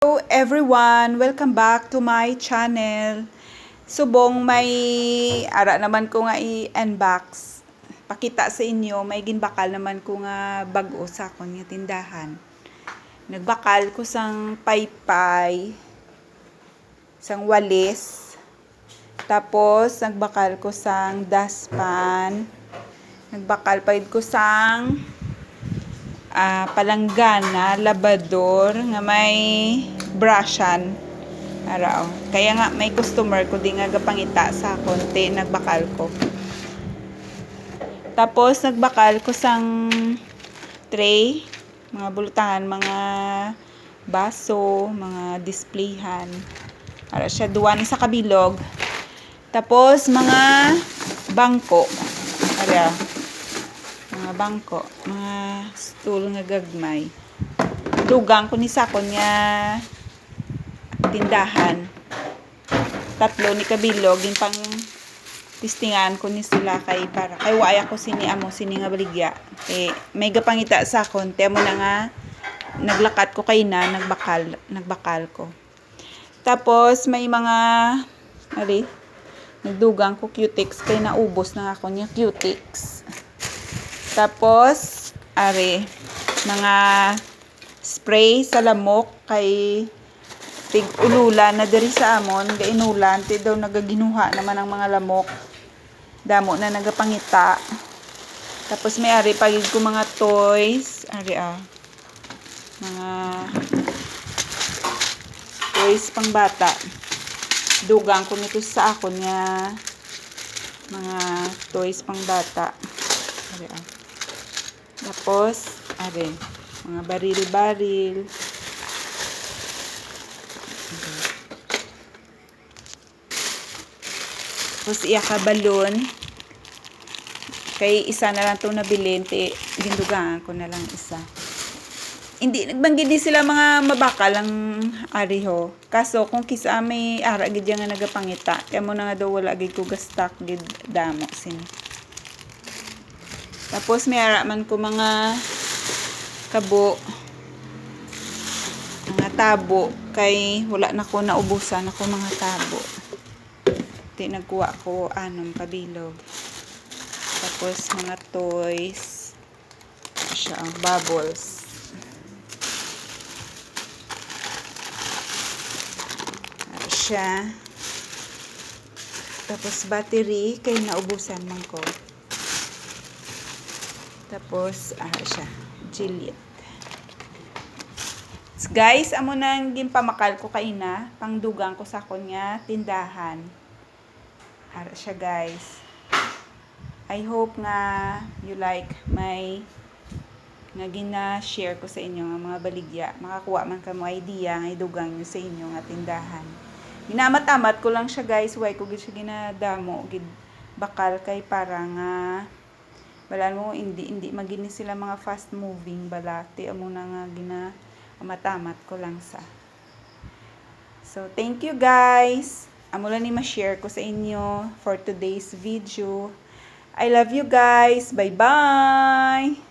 Hello everyone! Welcome back to my channel. Subong may ara naman ko nga i-unbox. Pakita sa inyo, may ginbakal naman ko nga bag-o sa akon nga tindahan. Nagbakal ko sang paypay, sang walis, tapos nagbakal ko sang dustpan, nagbakal pa ko sang palanggana, labador nga may brushan ara kaya nga may customer ko di nga gapangita sa konti nagbakal ko. Tapos nagbakal ko sang tray, mga bulutangan, mga baso, mga displayhan ara siya duwan sa kabilog. Tapos mga bangko ara, mga bangko, mga stool nga gagmay. Dugang ko ni sakon nga tindahan. Tatlo ni kabilog yung pang tistingan ko ni sila kay para kay waya ko sini nga baligya. May gapangita sa akon te mo na nga naglakat ko kay na nagbakal ko. Tapos may mga nagdugang ko cutics kay naubos na ako niya cutics. Tapos mga spray sa lamok kay tig ululan na diri sa amon gainulan ti daw nagaginuha naman ang mga lamok damo na nagapangita. Tapos may pagid ko mga toys mga toys pang bata. Dugang ko nito sa akon nga mga toys pang bata. Tapos mga baril-baril. Tapos ka balon. Kay isa na lang to nabilin, gindugaan ko na lang isa. Hindi nagbanggit din sila mga mabakal ang ariho. Kaso kung kisa may ara gid nga nagapangita, kaya mo na nga daw wala gid ko gastak gid damo sin. Tapos may ara man ko mga kabo, mga tabo kay wala na ko naubusan ako mga tabo. Nagkuha ko anong kabilog. Tapos mga toys siya, bubbles. Siya. Tapos battery kay naubusan man ko. Tapos siya, Juliet. Guys, amo nang gimpamakal ko kay na pangdugang ko sa kon nga tindahan. Ara siya guys. I hope nga you like my nga gina-share ko sa inyo nga mga baligya. Makakuha man kamo idea nga idugang nyo sa inyo nga tindahan. Minamat-amat ko lang siya guys. Why ko gid siya ginadamo gid bakal kay para nga wala mo hindi magini sila mga fast moving balati amo na nga ginamatamat ko lang sa. So thank you guys. Amo lang ni ma-share ko sa inyo for today's video. I love you guys. Bye-bye!